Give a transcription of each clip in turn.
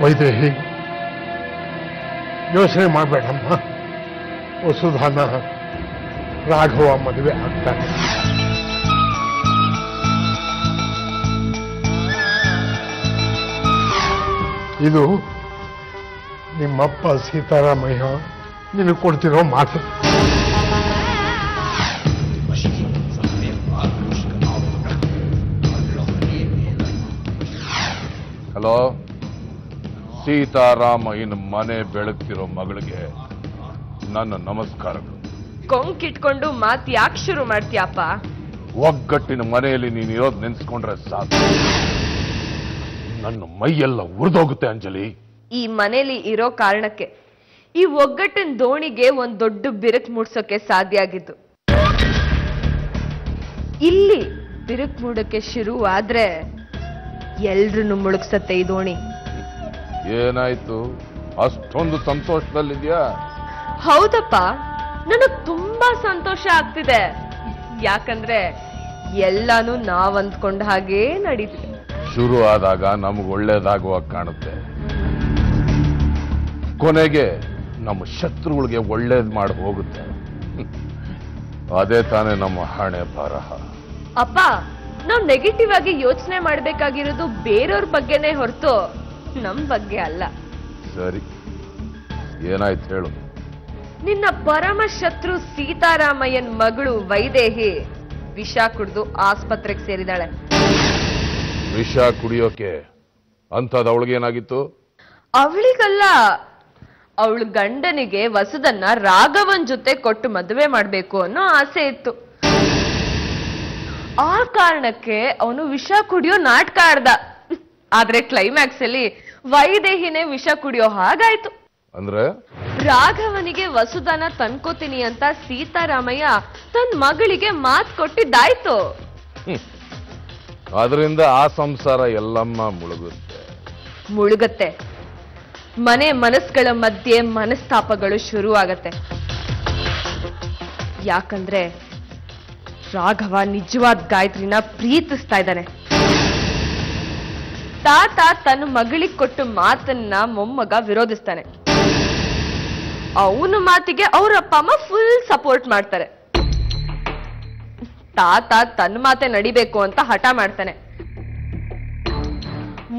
ವೈದೇಹಿ, ಯೋಚನೆ ಮಾಡಬೇಡಮ್ಮ. ವಸುಧಾನ ರಾಘವ ಮದುವೆ ಆಗ್ತಾನೆ. ಇದು ನಿಮ್ಮಪ್ಪ ಸೀತಾರಾಮಯ್ಯ ನಿನಗೆ ಕೊಡ್ತಿರೋ ಮಾತು. ಹಲೋ, ಸೀತಾರಾಮಯ್ಯನ ಮನೆ ಬೆಳಗ್ತಿರೋ ಮಗಳಿಗೆ ನನ್ನ ನಮಸ್ಕಾರಗಳು. ಕೊಂಕಿಟ್ಕೊಂಡು ಮಾತು ಯಾಕೆ ಶುರು ಮಾಡ್ತೀಯಪ್ಪ? ಒಗ್ಗಟ್ಟಿನ ಮನೆಯಲ್ಲಿ ನೀನು ಇರೋದು ನೆನ್ಸ್ಕೊಂಡ್ರೆ ಸಾಕು, ನನ್ನ ಮೈಯೆಲ್ಲ ಉರಿದೋಗುತ್ತೆ ಅಂಜಲಿ. ಈ ಮನೇಲಿ ಇರೋ ಕಾರಣಕ್ಕೆ ಈ ಒಗ್ಗಟ್ಟಿನ ದೋಣಿಗೆ ಒಂದ್ ದೊಡ್ಡ ಬಿರುಕು ಮೂಡ್ಸೋಕೆ ಸಾಧ್ಯ ಆಗಿದ್ದು. ಇಲ್ಲಿ ಬಿರುಕು ಮೂಡಕ್ಕೆ ಶುರು ಆದ್ರೆ ಎಲ್ರನ್ನು ಮುಳುಗ್ಸತ್ತೆ ಈ ದೋಣಿ. ಏನಾಯ್ತು, ಅಷ್ಟೊಂದು ಸಂತೋಷದಲ್ಲಿದ್ಯಾ? ಹೌದಪ್ಪ, ನನಗ್ ತುಂಬಾ ಸಂತೋಷ ಆಗ್ತಿದೆ. ಯಾಕಂದ್ರೆ ಎಲ್ಲಾನು ನಾವ್ ಅಂದ್ಕೊಂಡ ಹಾಗೇ ನಡೀತಿದೆ. ಶುರು ಆದಾಗ ನಮ್ಗೆ ಒಳ್ಳೇದಾಗುವಾಗ ಕಾಣುತ್ತೆ, ಕೊನೆಗೆ ನಮ್ಮ ಶತ್ರುಗಳಿಗೆ ಒಳ್ಳೇದ್ ಮಾಡಿ ಹೋಗುತ್ತೆ. ಅದೇ ತಾನೇ ನಮ್ಮ ಹಣೆ ಬರಹ. ಅಪ್ಪ, ನಾವ್ ನೆಗೆಟಿವ್ ಆಗಿ ಯೋಚನೆ ಮಾಡ್ಬೇಕಾಗಿರೋದು ಬೇರೆಯವ್ರ ಬಗ್ಗೆನೇ ಹೊರತು ನಮ್ ಬಗ್ಗೆ ಅಲ್ಲ. ಸರಿ, ಏನಾಯ್ತು ಹೇಳು. ನಿನ್ನ ಪರಮ ಶತ್ರು ಸೀತಾರಾಮಯ್ಯನ್ ಮಗಳು ವೈದೇಹಿ ವಿಷ ಕುಡಿದು ಆಸ್ಪತ್ರೆಗೆ ಸೇರಿದಾಳೆ. ವಿಷ ಕುಡಿಯೋಕೆ ಅಂತದ್ ಅವಳಿಗೇನಾಗಿತ್ತು? ಅವಳಿಗಲ್ಲ, ಅವಳು ಗಂಡನಿಗೆ ವಸುದನ್ನ ರಾಘವನ್ ಜೊತೆ ಕೊಟ್ಟು ಮದುವೆ ಮಾಡ್ಬೇಕು ಅನ್ನೋ ಆಸೆ ಇತ್ತು. ಆ ಕಾರಣಕ್ಕೆ ಅವನು ವಿಷ ಕುಡಿಯೋ ನಾಟಕ ಆಡ್ದ. ಆದ್ರೆ ಕ್ಲೈಮ್ಯಾಕ್ಸ್ ಅಲ್ಲಿ ವೈದೇಹಿನೇ ವಿಷ ಕುಡಿಯೋ ಹಾಗಾಯ್ತು. ಅಂದ್ರೆ ರಾಘವನಿಗೆ ವಸುದನ ತಂದ್ಕೋತೀನಿ ಅಂತ ಸೀತಾರಾಮಯ್ಯ ತನ್ನ ಮಗಳಿಗೆ ಮಾತು ಕೊಟ್ಟಿದ್ದಾಯ್ತು. ಅದರಿಂದ ಆ ಸಂಸಾರ ಎಲ್ಲಮ್ಮ ಮುಳುಗತ್ತೆ. ಮನೆ ಮನಸ್ಸುಗಳ ಮಧ್ಯೆ ಮನಸ್ತಾಪಗಳು ಶುರು ಆಗತ್ತೆ. ಯಾಕಂದ್ರೆ ರಾಘವ ನಿಜವಾದ ಗಾಯತ್ರಿನ ಪ್ರೀತಿಸ್ತಾ ಇದ್ದಾನೆ. ತಾತ ತನ್ನ ಮಗಳಿಗೆ ಕೊಟ್ಟು ಮಾತನ್ನ ಮೊಮ್ಮಗ ವಿರೋಧಿಸ್ತಾನೆ. ಅವನ ಮಾತಿಗೆ ಅವ್ರ ಅಪ್ಪ ಅಮ್ಮ ಫುಲ್ ಸಪೋರ್ಟ್ ಮಾಡ್ತಾರೆ. ತಾತ ತನ್ನ ಮಾತೆ ನಡಿಬೇಕು ಅಂತ ಹಠ ಮಾಡ್ತಾನೆ.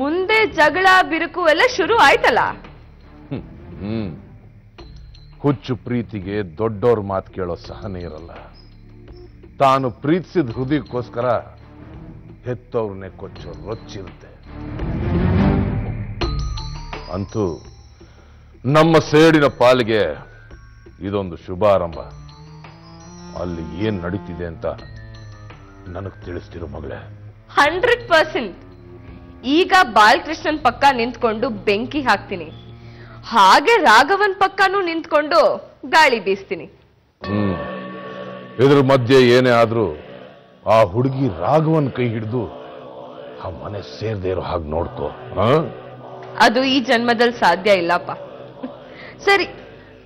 ಮುಂದೆ ಜಗಳ ಬಿರುಕು ಎಲ್ಲ ಶುರು ಆಯ್ತಲ್ಲ. ಹುಚ್ಚು ಪ್ರೀತಿಗೆ ದೊಡ್ಡವ್ರ ಮಾತು ಕೇಳೋ ಸಹನೆ ಇರಲ್ಲ. ತಾನು ಪ್ರೀತಿಸಿದ ಹೃದಯಕ್ಕೋಸ್ಕರ ಹೆತ್ತವ್ರನ್ನೇ ಕೊಚ್ಚೋ ರೊಚ್ಚಿರುತ್ತೆ. ಅಂತೂ ನಮ್ಮ ಸೇಡಿನ ಪಾಲಿಗೆ ಇದೊಂದು ಶುಭಾರಂಭ. ಅಲ್ಲಿ ಏನ್ ನಡೀತಿದೆ ಅಂತ ನನಗ್ ತಿಳಿಸ್ತಿರೋ ಮಗಳೇ. 100%. ಈಗ ಬಾಲಕೃಷ್ಣನ್ ಪಕ್ಕ ನಿಂತ್ಕೊಂಡು ಬೆಂಕಿ ಹಾಕ್ತೀನಿ, ಹಾಗೆ ರಾಘವನ್ ಪಕ್ಕನೂ ನಿಂತ್ಕೊಂಡು ಗಾಳಿ ಬೀಸ್ತೀನಿ. ಇದ್ರ ಮಧ್ಯೆ ಏನೇ ಆದ್ರೂ ಆ ಹುಡುಗಿ ರಾಘವನ್ ಕೈ ಹಿಡಿದು ಆ ಮನೆ ಸೇರ್ದೇ ಇರೋ ಹಾಗೆ ನೋಡ್ಕೋ. ಅದು ಈ ಜನ್ಮದಲ್ಲಿ ಸಾಧ್ಯ ಇಲ್ಲಪ್ಪ. ಸರಿ,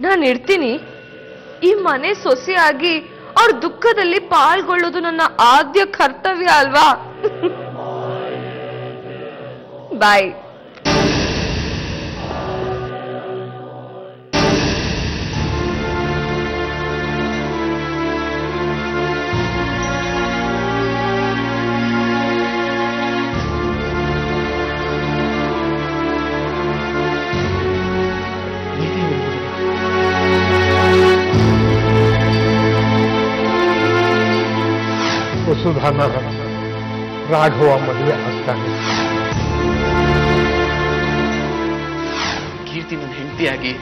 ನಾನು ಇರ್ತೀನಿ. ಈ ಮನೆ ಸೊಸೆಯಾಗಿ ಅವ್ರ ದುಃಖದಲ್ಲಿ ಪಾಲ್ಗೊಳ್ಳೋದು ನನ್ನ ಆದ್ಯ ಕರ್ತವ್ಯ ಅಲ್ವಾ? ಬಾಯ್. ವಸುಧಾನ ರಾಘವ ಮದುವೆ ಆಗ್ತಾನೆ. ಕೀರ್ತಿ ನನ್ನ ಹೆಂಡತಿಯಾಗಿ,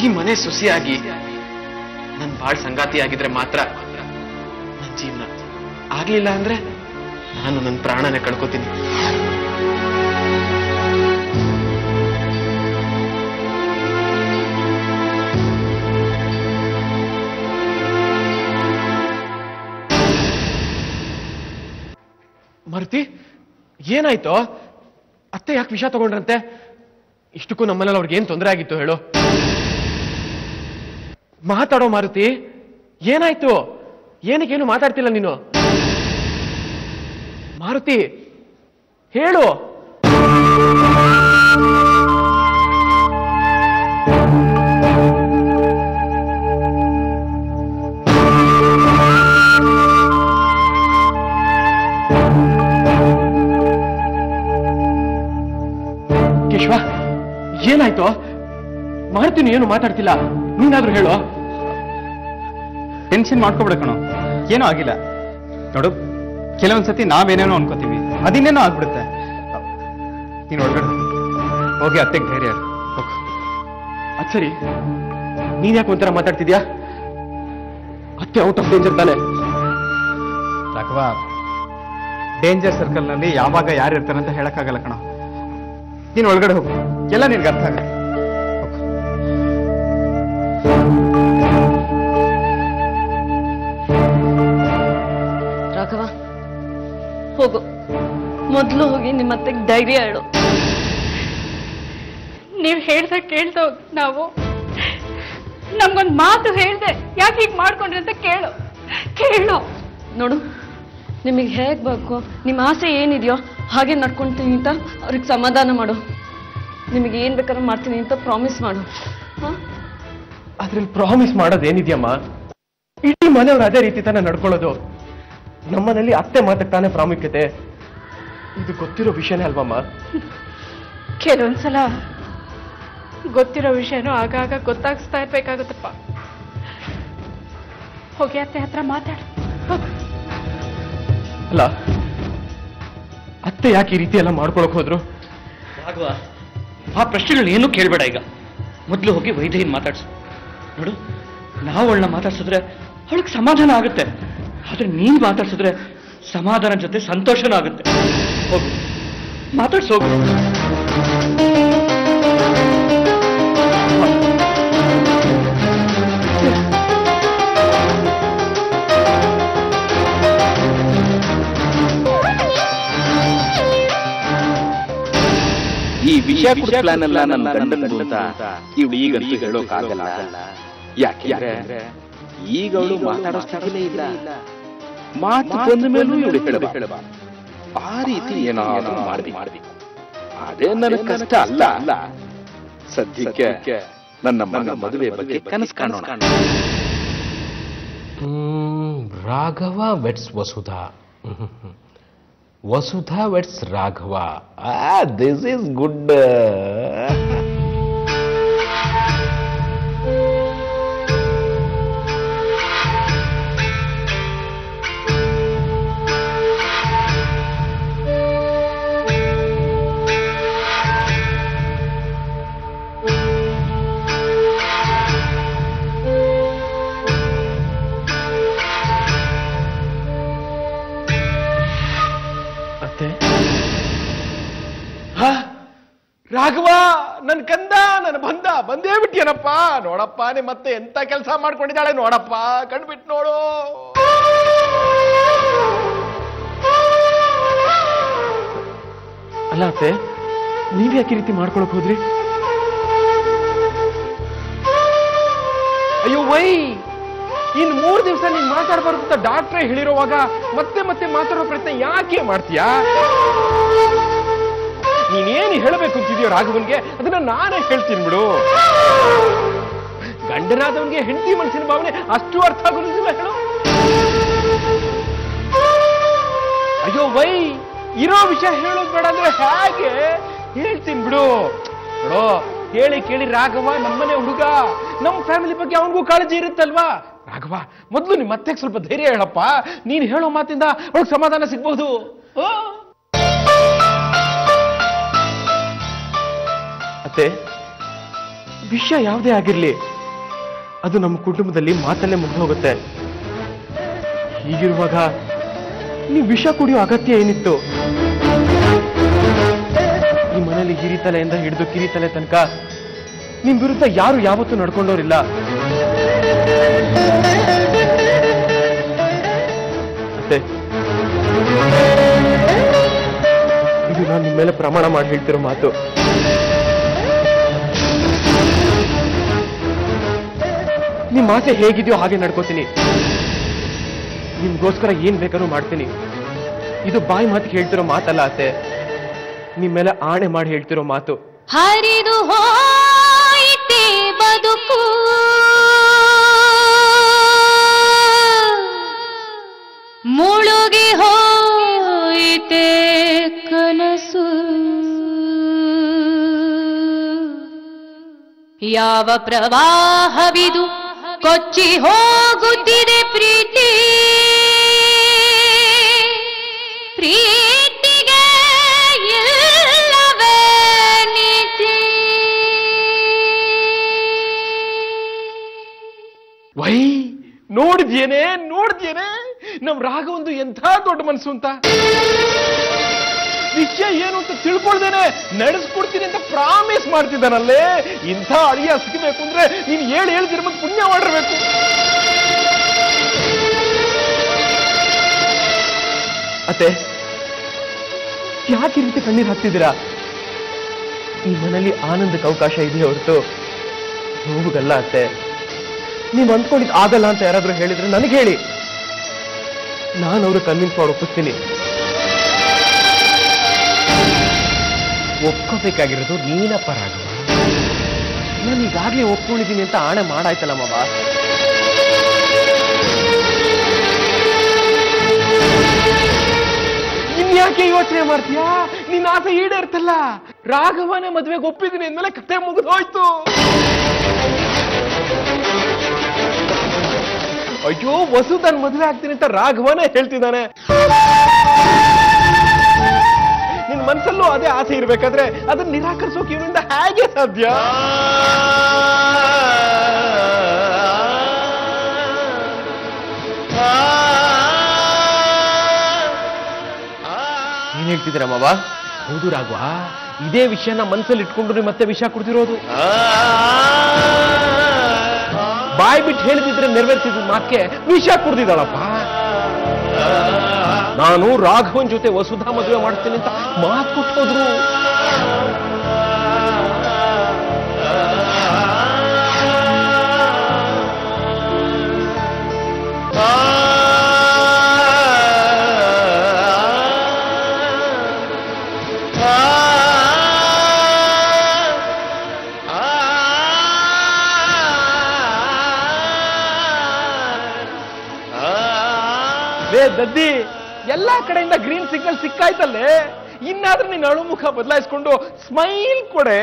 ಈ ಮನೆ ಸೊಸೆಯಾಗಿ, ನನ್ನ ಬಾಳ್ ಸಂಗಾತಿಯಾಗಿದ್ರೆ ಮಾತ್ರ ನನ್ನ ಜೀವನ. ಆಗ್ಲಿಲ್ಲ ಅಂದ್ರೆ ನಾನು ನನ್ನ ಪ್ರಾಣನೇ ಕಳ್ಕೊತೀನಿ. ಮಾರುತಿ, ಏನಾಯ್ತು? ಅತ್ತೆ ಯಾಕೆ ವಿಷ ತಗೊಂಡ್ರಂತೆ? ಇಷ್ಟಕ್ಕೂ ನಮ್ಮನೇಲಿ ಅವ್ರಿಗೆ ಏನ್ ತೊಂದರೆ ಆಗಿತ್ತು ಹೇಳು? ಮಾತಾಡೋ ಮಾರುತಿ, ಏನಾಯ್ತು? ಏನಕ್ಕೇನು ಮಾತಾಡ್ತಿಲ್ಲ ನೀನು? ಮಾರುತಿ ಹೇಳು. ಕೇಶವ, ಏನಾಯ್ತು? ಮಾರುತಿನ ಏನು ಮಾತಾಡ್ತಿಲ್ಲ, ನೀನಾದ್ರೂ ಹೇಳು. ಟೆನ್ಷನ್ ಮಾಡ್ಕೊಬಿಡ ಕಣೋ, ಏನೂ ಆಗಿಲ್ಲ. ನೋಡು, ಕೆಲವೊಂದ್ಸತಿ ನಾವೇನೇನೋ ಅನ್ಕೋತೀವಿ, ಅದಿನ್ನೇನೋ ಆಗ್ಬಿಡುತ್ತೆ. ನೀನು ಒಳಗಡೆ ಹೋಗಿ ಅತ್ತೆಗೆ ಧೈರ್ಯ ಹೋಗು. ಅದ್ ಸರಿ, ನೀನ್ ಯಾಕೆ ಒಂಥರ ಮಾತಾಡ್ತಿದ್ಯಾ? ಅತ್ತೆ ಔಟ್ ಆಫ್ ಡೇಂಜರ್ ತಾನೆ? ರಾಘವ, ಡೇಂಜರ್ ಸರ್ಕಲ್ ನಲ್ಲಿ ಯಾವಾಗ ಯಾರು ಇರ್ತಾರೆ ಅಂತ ಹೇಳಕ್ಕಾಗಲ್ಲ ಕಣ. ನೀನು ಒಳಗಡೆ ಹೋಗು, ಎಲ್ಲ ನಿನ್ಗೆ ಅರ್ಥ ಆಗಲ್ಲ. ರಾಘವ, ಹೋಗು, ಮೊದಲು ಹೋಗಿ ನಿಮ್ಮ ಅತ್ತೆಗೆ ಧೈರ್ಯ ಹೇಳು. ನೀವ್ ಹೇಳ್ದ ಕೇಳ್ದೋ ನಾವು. ನಮ್ಗೊಂದ್ ಮಾತು ಹೇಳ್ದೆ ಯಾಕೆ ಹೀಗೆ ಮಾಡ್ಕೊಂಡ್ರಿ ಅಂತ ಕೇಳು. ನೋಡು, ನಿಮಗೆ ಹೇಗ್ ಬೇಕು, ನಿಮ್ಮ ಆಸೆ ಏನಿದೆಯೋ ಹಾಗೆ ನಡ್ಕೊಂತೀನಿ ಅಂತ ಅವ್ರಿಗೆ ಸಮಾಧಾನ ಮಾಡು. ನಿಮಗೆ ಏನ್ ಬೇಕಾದ್ರೂ ಮಾಡ್ತೀನಿ ಅಂತ ಪ್ರಾಮಿಸ್ ಮಾಡು. ಅದ್ರಲ್ಲಿ ಪ್ರಾಮಿಸ್ ಮಾಡೋದೇನಿದ್ಯಮ್ಮ? ಇಡೀ ಮನೆಯವ್ರು ಅದೇ ರೀತಿ ತಾನೇ ನಡ್ಕೊಳ್ಳೋದು. ನಮ್ಮನೇಲಿ ಅತ್ತೆ ಮಾತಕ್ಕೆ ತಾನೇ ಪ್ರಾಮುಖ್ಯತೆ. ಇದು ಗೊತ್ತಿರೋ ವಿಷಯನೇ ಅಲ್ವಮ್ಮ? ಕೆಲವೊಂದ್ಸಲ ಗೊತ್ತಿರೋ ವಿಷಯನೂ ಆಗಾಗ ಗೊತ್ತಾಗಿಸ್ತಾ ಇರ್ಬೇಕಾಗುತ್ತಪ್ಪ. ಹೋಗಿ ಅತ್ತೆ ಹತ್ರ ಮಾತಾಡು. ಅಲ್ಲ, ಅತ್ತೆ ಯಾಕೆ ಈ ರೀತಿ ಎಲ್ಲ ಮಾಡ್ಕೊಳಕ್ ಹೋದ್ರು? ರಾಘವ, ಆ ಪ್ರಶ್ನೆಗಳೇನು ಕೇಳಬೇಡ. ಈಗ ಮೊದಲು ಹೋಗಿ ವೈದ್ಯನ್ ಮಾತಾಡ್ಸು. ನೋಡು, ನಾವು ಅವಳನ್ನ ಮಾತಾಡ್ಸಿದ್ರೆ ಅವಳಿಗೆ ಸಮಾಧಾನ ಆಗುತ್ತೆ. ಆದ್ರೆ ನೀನ್ ಮಾತಾಡ್ಸಿದ್ರೆ ಸಮಾಧಾನ ಜೊತೆ ಸಂತೋಷನೂ ಆಗುತ್ತೆ. ಹೋಗು, ಮಾತಾಡ್ಸೋಗು. ಈ ವಿಷಯ ಪ್ಲಾನ್ ಎಲ್ಲ ನನ್ನ ಗಂಡನದು ಅಂತ ಇವಳು ಈಗಂತೂ ಹೇಳೋಕ್ಕಾಗಲ್ಲ. ಯಾಕೆಂದ್ರೆ ಈಗ ಅವಳು ಮಾತಾಡೋಷ್ಟಾಗಲೇ ಇಲ್ಲ. ಮಾತು ಬಂದ ಮೇಲೂ ಇವಳು ಹೇಳಬ. ಆ ರೀತಿ ಏನಾದ್ರೂ ಮಾಡ್ಬೇಕು. ಅದೇ ನನಗೆ ಕಷ್ಟ ಅಲ್ಲ. ಸದ್ಯಕ್ಕೆ ನನ್ನ ಮಗ ಮದುವೆ ಬಗ್ಗೆ ಕನಸು ಕಾಣೋಣ. Raghava weds Vasudha, Vasudha weds Raghava. This is good. Raghava, ನನ್ ಕಂದ, ನನ್ನ ಬಂದೇ ಬಿಟ್ಟಿಯನಪ್ಪ. ನೋಡಪ್ಪ, ಮತ್ತೆ ಎಂತ ಕೆಲಸ ಮಾಡ್ಕೊಂಡಿದ್ದಾಳೆ ನೋಡಪ್ಪ. ಕಣ್ಬಿಟ್ಟು ನೋಡು. ಅಲ್ಲ ಅತ್ತೆ, ನೀವ್ ಯಾಕೆ ರೀತಿ ಮಾಡ್ಕೊಳಕ್ ಹೋದ್ರಿ? ಅಯ್ಯೋ ವೈ, ಇನ್ 3 ದಿವಸ ನೀನ್ ಮಾತಾಡಬಾರ್ದು ಅಂತ ಡಾಕ್ಟ್ರೇ ಹೇಳಿರೋವಾಗ ಮತ್ತೆ ಮಾತಾಡೋ ಪ್ರಯತ್ನ ಯಾಕೆ ಮಾಡ್ತೀಯಾ? ನೀನೇನು ಹೇಳಬೇಕು ಅಂತಿದೆಯೋ ರಾಘವನ್ಗೆ, ಅದನ್ನ ನಾನೇ ಹೇಳ್ತೀನಿ ಬಿಡು. ಗಂಡನಾದವನ್ಗೆ ಹೆಂಡತಿ ಮನಸ್ಸಿನ ಭಾವನೆ ಅಷ್ಟು ಅರ್ಥ ಆಗೋದಿಲ್ಲ ಹೇಳು. ಅಯ್ಯೋ ವೈ, ಇರೋ ವಿಷಯ ಹೇಳೋದು ಬೇಡ ಅಂದ್ರೆ ಹೇಗೆ? ಹೇಳ್ತೀನಿ ಬಿಡು. ನೋಡೋ, ಕೇಳಿ ರಾಘವ ನಮ್ಮನೆ ಹುಡುಗ, ನಮ್ಮ ಫ್ಯಾಮಿಲಿ ಬಗ್ಗೆ ಅವನಿಗೂ ಕಾಳಜಿ ಇರುತ್ತಲ್ವಾ? ರಾಘವ, ಮೊದಲು ನಿಮ್ಮ ಅತ್ತೆಗೆ ಸ್ವಲ್ಪ ಧೈರ್ಯ ಹೇಳಪ್ಪ. ನೀನ್ ಹೇಳೋ ಮಾತಿಂದ ಅವಳಿಗೆ ಸಮಾಧಾನ ಸಿಗ್ಬಹುದು. ಅತ್ತೆ, ವಿಷಯ ಯಾವುದೇ ಆಗಿರ್ಲಿ, ಅದು ನಮ್ಮ ಕುಟುಂಬದಲ್ಲಿ ಮಾತಲ್ಲೇ ಮುಗ್ದು ಹೋಗುತ್ತೆ. ಹೀಗಿರುವಾಗ ನೀವು ವಿಷ ಕುಡಿಯೋ ಅಗತ್ಯ ಏನಿತ್ತು? ಈ ಮನೇಲಿ ಹಿರಿತಲೆಯಿಂದ ಹಿಡಿದು ಕಿರಿತಲೆ ತನಕ ನಿಮ್ ವಿರುದ್ಧ ಯಾರು ಯಾವತ್ತೂ ನಡ್ಕೊಂಡೋರಿಲ್ಲ. ಅತ್ತೆ, ಇದು ನಾನು ನಿಮ್ಮ ಮೇಲೆ ಪ್ರಮಾಣ ಮಾಡಿ ಹೇಳ್ತಿರೋ ಮಾತು. ನಿಮ್ ಆಸೆ ಹೇಗಿದೆಯೋ ಹಾಗೆ ನಡ್ಕೋತೀನಿ. ನಿಮ್ಗೋಸ್ಕರ ಏನ್ ಬೇಕಾದ್ರೂ ಮಾಡ್ತೀನಿ. ಇದು ಬಾಯಿ ಮಾತು ಹೇಳ್ತಿರೋ ಮಾತಲ್ಲ ಅತ್ತೆ, ನಿಮ್ಮೆಲ್ಲ ಆಣೆ ಮಾಡಿ ಹೇಳ್ತಿರೋ ಮಾತು. ಹರಿದು ಹೋಯಿತೆ ಬದುಕು, ಮುಳುಗಿ ಹೋಯಿತೆ ಕನಸು, ಯಾವ ಪ್ರವಾಹವಿದು ಕೊಚ್ಚಿ ಹೋಗುತ್ತಿದೆ ಪ್ರೀತಿ, ಪ್ರೀತಿಗೆ ಇಲ್ಲವೇ ನೀತಿ. ವೈ ನೋಡಿದ್ಯೇನೆ ನಮ್ ರಾಘವಂದು ಎಂಥ ದೊಡ್ಡ ಮನಸ್ಸು ಅಂತ. ವಿಷಯ ಏನು ಅಂತ ತಿಳ್ಕೊಳ್ದೇನೆ ನಡೆಸ್ಕೊಡ್ತೀನಿ ಅಂತ ಪ್ರಾಮಿಸ್ ಮಾಡ್ತಿದ್ದಾನಲ್ಲೇ. ಇಂಥ ಅಳಿಯ ಸಿಗಬೇಕು ಅಂದ್ರೆ ನೀನ್ ಏಳು ಜನ್ಮದ ಪುಣ್ಯ ಮಾಡಿರ್ಬೇಕು. ಅತ್ತೆ, ಯಾಕೆ ಈ ರೀತಿ ಕಣ್ಣೀರು ಹಾಕ್ತಿದ್ದೀರಾ? ಈ ಮನೇಲಿ ಆನಂದಕ್ಕೆ ಅವಕಾಶ ಇದೆಯೇ ಹೊರತು ನೋವುಗಲ್ಲ ಅತ್ತೆ. ನೀವು ಅಂದ್ಕೊಂಡಿದ್ದು ಆಗಲ್ಲ ಅಂತ ಯಾರಾದ್ರೂ ಹೇಳಿದ್ರೆ ನನಗೆ ಹೇಳಿ, ನಾನು ಅವ್ರು ಕನ್ವಿನ್ಸ್ ಮಾಡಿ ಒಪ್ಪಿಸ್ತೀನಿ. ಒಪ್ಕೋಬೇಕಾಗಿರೋದು ನೀನಪ್ಪ ರಾಘವ. ನಾನು ಈಗಾಗಲೇ ಒಪ್ಕೊಂಡಿದ್ದೀನಿ ಅಂತ ಆಣೆ ಮಾಡಾಯ್ತಲ್ಲ ಮಾವ. ಇನ್ಯಾಕೆ ಯೋಚನೆ ಮಾಡ್ತೀಯಾ? ನಿನ್ನ ಆಸೆ ಈಡೇರ್ತಲ್ಲ. ರಾಘವನೇ ಮದುವೆಗೆ ಒಪ್ಪಿದ್ದೀನಿ ಅಂದ್ಮೇಲೆ ಕತೆ ಮುಗಿದೋಯ್ತು. ಅಯ್ಯೋ, ವಸು ತನ್ನ ಮದುವೆ ಆಗ್ತೀನಿ ಅಂತ ರಾಘವನೇ ಹೇಳ್ತಿದ್ದಾನೆ. ನಿನ್ ಮನ್ಸಲ್ಲೂ ಅದೇ ಆಸೆ ಇರ್ಬೇಕಾದ್ರೆ ಅದನ್ನ ನಿರಾಕರಿಸೋಕೆ ಇವನಿಂದ ಹೇಗೆ ಸಾಧ್ಯ? ಏನ್ ಹೇಳ್ತಿದ್ದೀರ ಮಾವ? ಹೌದು ರಾಘವ, ಇದೇ ವಿಷಯನ ಮನ್ಸಲ್ಲಿ ಇಟ್ಕೊಂಡು ನೀವು ಮತ್ತೆ ವಿಷಯ ಕೊಡ್ತಿರೋದು. ಬಾಯ್ ಬಿಟ್ಟು ಹೇಳಿದಿದ್ರೆ ನೆರವೇರ್ತಿದ್ದ ಮಾತ್ಗೆ ವಿಷ ಕುಡ್ದಿದ್ದಾಳಪ್ಪ. ನಾನು ರಾಘವನ್ ಜೊತೆ ವಸುಧಾ ಮದುವೆ ಮಾಡ್ತೀನಿ ಅಂತ ಮಾತು ಕೊಟ್ಟೋದ್ರು. ದದ್ದಿ, ಎಲ್ಲಾ ಕಡೆಯಿಂದ ಗ್ರೀನ್ ಸಿಗ್ನಲ್ ಸಿಕ್ಕಾಯ್ತಲ್ಲೇ. ಇನ್ನಾದ್ರೂ ನೀನ್ ಅಳುಮುಖ ಬದಲಾಯಿಸ್ಕೊಂಡು ಸ್ಮೈಲ್ ಕೊಡೆ.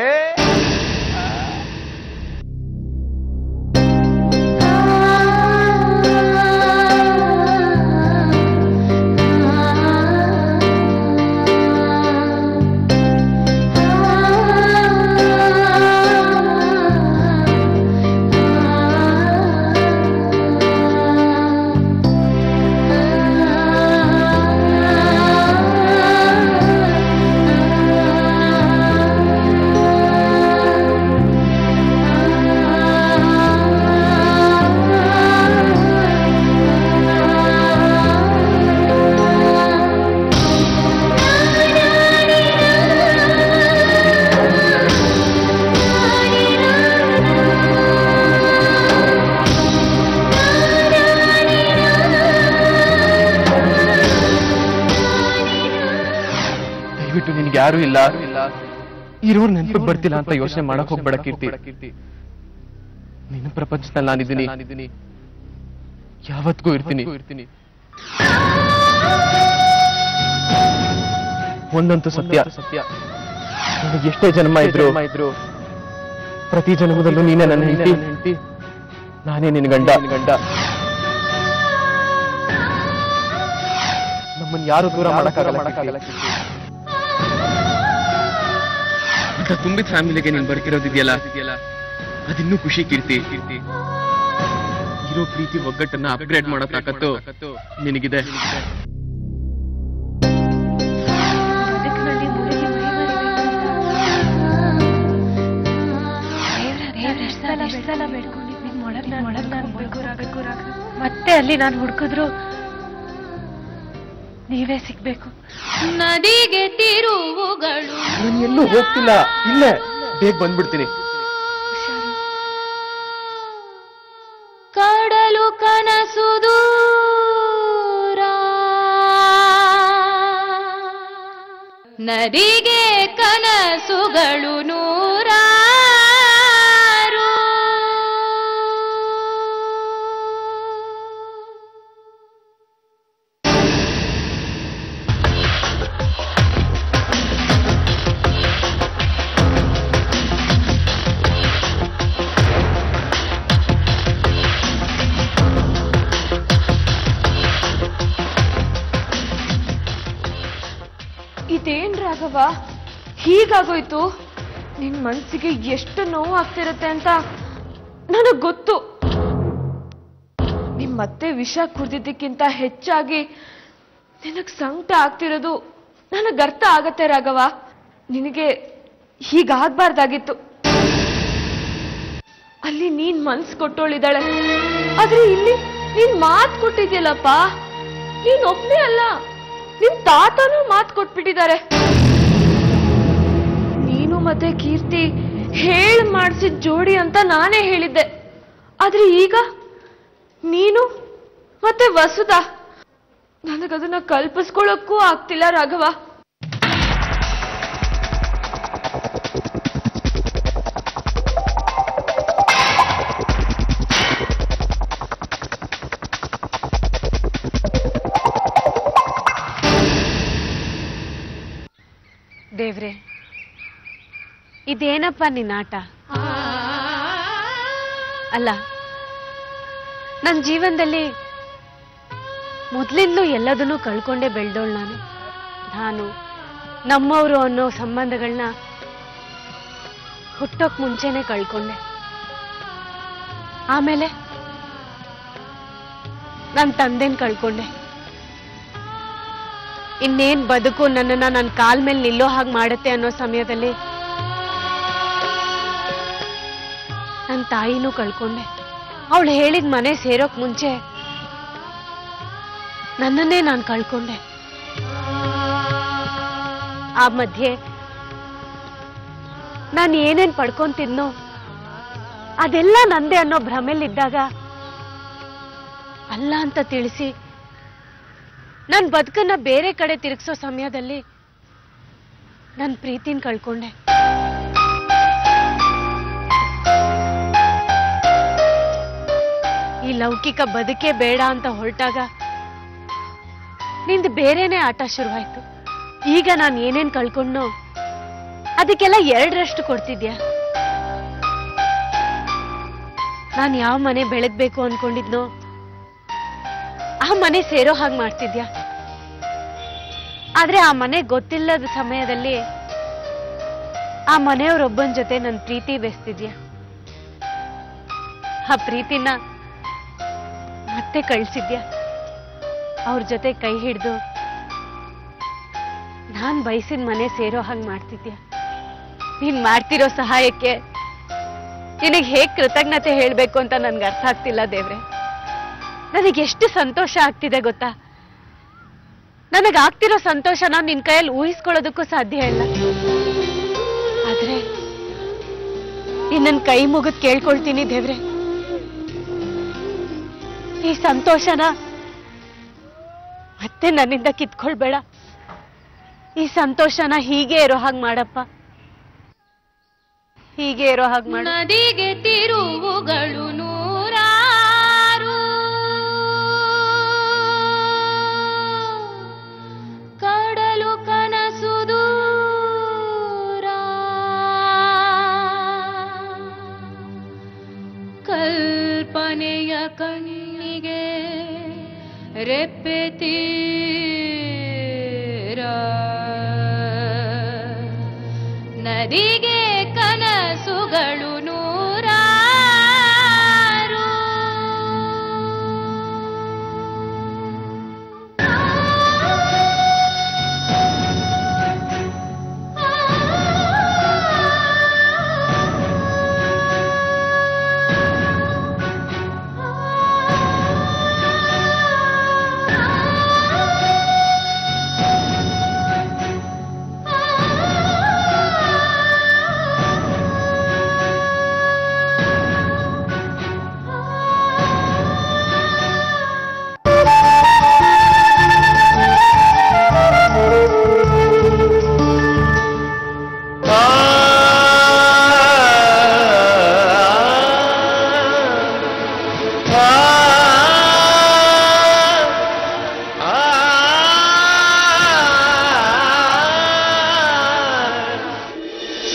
ಯಾರು ಇಲ್ಲ, ಇರೋರ್ ನೆನಪು ಬರ್ತಿಲ್ಲ ಅಂತ ಯೋಚನೆ ಮಾಡಕ್ ಹೋಗ್ಬೇಡ ಕೀರ್ತಿ. ನಿನ್ನ ಪ್ರಪಂಚದಲ್ಲಿ ನಾನಿದ್ದೀನಿ, ಯಾವತ್ತಿಗೂ ಇರ್ತೀನಿ. ಒಂದಂತೂ ಸತ್ಯ, ನನಗೆ ಎಷ್ಟೇ ಜನ್ಮ ಇದ್ರು ಪ್ರತಿ ಜನ್ಮದಲ್ಲೂ ನೀನೇ ನನ್ನ ಹೆಂಡತಿ, ನಾನೇ ನಿನ್ನ ಗಂಡ. ನಮ್ಮನ್ನು ಯಾರು ದೂರ ಮಾಡಕ್ಕಾಗಲ್ಲ. ತುಂಬಿದ ಫ್ಯಾಮಿಲಿಗೆ ನೀನು ಬರ್ತಿರೋದಿದೆಯಲ್ಲ, ಅದಿನ್ನೂ ಖುಷಿ ಕೀರ್ತಿ. ಇರೋ ಪ್ರೀತಿ ಒಗ್ಗಟ್ಟನ್ನ ಅಪ್ಗ್ರೇಡ್ ಮಾಡೋ ತಾಕತ್ತು ನಿನಗಿದೆ. ಮತ್ತೆ ಅಲ್ಲಿ ನಾನು ಹುಡುಕಿದ್ರು ನೀವೇ ಸಿಗ್ಬೇಕು. ನದಿಗೆ ತಿರುವುಗಳು. ನಾನು ಎಲ್ಲೂ ಹೋಗ್ತಿಲ್ಲ, ಇಲ್ಲೇ ಬೇಗ ಬಂದ್ಬಿಡ್ತೀನಿ. ಕಡಲು ಕನಸು ದೂರ ನದಿಗೆ ಕನಸುಗಳು ನೂರಾರು. ಇದೇನ್ ರಾಘವ, ಹೀಗಾಗೋಯ್ತು? ನಿನ್ ಮನ್ಸಿಗೆ ಎಷ್ಟು ನೋವು ಆಗ್ತಿರತ್ತೆ ಅಂತ ನನಗ್ ಗೊತ್ತು. ನಿಮ್ಮತ್ತೆ ವಿಷ ಕುಡಿದಿದ್ದಕ್ಕಿಂತ ಹೆಚ್ಚಾಗಿ ನಿನಗ್ ಸಂಕಟ ಆಗ್ತಿರೋದು ನನಗ್ ಅರ್ಥ ಆಗತ್ತೆ ರಾಘವ. ನಿನಗೆ ಹೀಗಾಗ್ಬಾರ್ದಾಗಿತ್ತು. ಅಲ್ಲಿ ನೀನ್ ಮನ್ಸ್ ಕೊಟ್ಟೋಳಿದಾಳೆ, ಆದ್ರೆ ಇಲ್ಲಿ ನೀನ್ ಮಾತ್ ಕೊಟ್ಟಿದ್ಯಲ್ಲಪ್ಪ. ನೀನ್ ಒಬ್ನೇ ಅಲ್ಲ, ನಿಮ್ ತಾತನೂ ಮಾತು ಕೊಟ್ಬಿಟ್ಟಿದ್ದಾರೆ. ನೀನು ಮತ್ತೆ ಕೀರ್ತಿ ಹೇಳ್ ಮಾಡಿಸಿದ ಜೋಡಿ ಅಂತ ನಾನೇ ಹೇಳಿದ್ದೆ. ಆದ್ರೆ ಈಗ ನೀನು ಮತ್ತೆ ವಸುಧಾ, ನನಗದನ್ನ ಕಲ್ಪಿಸ್ಕೊಳ್ಳೋಕ್ಕೂ ಆಗ್ತಿಲ್ಲ ರಾಘವ. ದೇವ್ರೆ, ಇದೇನಪ್ಪ ನಿನ್ನಾಟ? ಅಲ್ಲ, ನನ್ನ ಜೀವನದಲ್ಲಿ ಮೊದಲಿಂದಲೂ ಎಲ್ಲದನ್ನೂ ಕಳ್ಕೊಂಡೇ ಬೆಳೆದೋಳು ನಾನು ನಮ್ಮವರು ಅನ್ನೋ ಸಂಬಂಧಗಳನ್ನ ಹುಟ್ಟೋಕ್ ಮುಂಚೆನೆ ಕಳ್ಕೊಂಡೆ. ಆಮೇಲೆ ನನ್ನ ತಂದೆನ ಕಳ್ಕೊಂಡೆ. ಇನ್ನೇನ್ ಬದುಕು ನನ್ನನ್ನ ನನ್ನ ಕಾಲ್ ಮೇಲೆ ನಿಲ್ಲೋ ಹಾಗೆ ಮಾಡುತ್ತೆ ಅನ್ನೋ ಸಮಯದಲ್ಲಿ ನನ್ನ ತಾಯಿನೂ ಕಳ್ಕೊಂಡೆ. ಅವಳು ಹೇಳಿದ ಮನೆ ಸೇರೋಕ್ ಮುಂಚೆ ನನ್ನನ್ನೇ ನಾನು ಕಳ್ಕೊಂಡೆ. ಆ ಮಧ್ಯೆ ನಾನು ಏನೇನ್ ಪಡ್ಕೊಂತಿದ್ನೋ ಅದೆಲ್ಲ ನಂದೇ ಅನ್ನೋ ಭ್ರಮೆಲಿದ್ದಾಗ ಅಲ್ಲ ಅಂತ ತಿಳಿಸಿ ನನ್ನ ಬದುಕನ್ನ ಬೇರೆ ಕಡೆ ತಿರುಗಿಸೋ ಸಮಯದಲ್ಲಿ ನನ್ನ ಪ್ರೀತಿನ ಕಳ್ಕೊಂಡೆ. ಈ ಲೌಕಿಕ ಬದುಕೇ ಬೇಡ ಅಂತ ಹೊರಟಾಗ ನಿಂದು ಬೇರೆನೆ ಆಟ ಶುರುವಾಯ್ತು. ಈಗ ನಾನು ಏನೇನ್ ಕಳ್ಕೊಂಡ್ನೋ ಅದಕ್ಕೆಲ್ಲ 2ರಷ್ಟು ಕೊಡ್ತಿದ್ಯಾ. ನಾನು ಯಾವ ಮನೆ ಬೆಳಗ್ಬೇಕು ಅನ್ಕೊಂಡಿದ್ನೋ ಆ ಮನೆ ಸೇರೋ ಹಾಗೆ ಮಾಡ್ತಿದ್ಯಾ. ಆದ್ರೆ ಆ ಮನೆ ಗೊತ್ತಿಲ್ಲದ ಸಮಯದಲ್ಲಿ ಆ ಮನೆಯವರೊಬ್ಬನ ಜೊತೆ ನನ್ನ ಪ್ರೀತಿ ಬೆಸ್ತಿದ್ಯಾ. ಆ ಪ್ರೀತಿನ ಮತ್ತೆ ಕಳ್ಸಿದ್ಯಾ. ಅವ್ರ ಜೊತೆ ಕೈ ಹಿಡ್ದು ನಾನ್ ಬಯಸಿದ ಮನೆ ಸೇರೋ ಹಾಗೆ ಮಾಡ್ತಿದ್ಯಾ. ನೀನ್ ಮಾಡ್ತಿರೋ ಸಹಾಯಕ್ಕೆ ನಿನಗೆ ಹೇಗ್ ಕೃತಜ್ಞತೆ ಹೇಳ್ಬೇಕು ಅಂತ ನನ್ಗೆ ಅರ್ಥ ಆಗ್ತಿಲ್ಲ ದೇವ್ರೆ. ನನಗೆಷ್ಟು ಸಂತೋಷ ಆಗ್ತಿದೆ ಗೊತ್ತಾ. ನನಗಾಗ್ತಿರೋ ಸಂತೋಷನ ನಿನ್ ಕೈಯಲ್ಲಿ ಊಹಿಸ್ಕೊಳ್ಳೋದಕ್ಕೂ ಸಾಧ್ಯ ಇಲ್ಲ. ಆದ್ರೆ ನಿನ್ನ ಕೈ ಮುಗಿದ್ ಕೇಳ್ಕೊಳ್ತೀನಿ ದೇವ್ರೆ, ಈ ಸಂತೋಷನ ಮತ್ತೆ ನನ್ನಿಂದ ಕಿತ್ಕೊಳ್ಬೇಡ. ಈ ಸಂತೋಷನ ಹೀಗೆ ಇರೋ ಹಾಗೆ ಮಾಡಪ್ಪ, ಹೀಗೆ ಇರೋ ಹಾಗೆ ಮಾಡು. ನದಿಗೆ ತಿರುವುಗಳು ನೂರಾರು, ಕಡಲು ಕನಸು ದೂರ, ಕಲ್ಪನೆಯ ಕಣ್ಣಿಗೆ ರೆಪ್ಪೆ ತೀರ, ನದಿಗೆ ಕನಸುಗಳು ನೂರಾರು.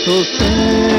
ಸೊಸೆ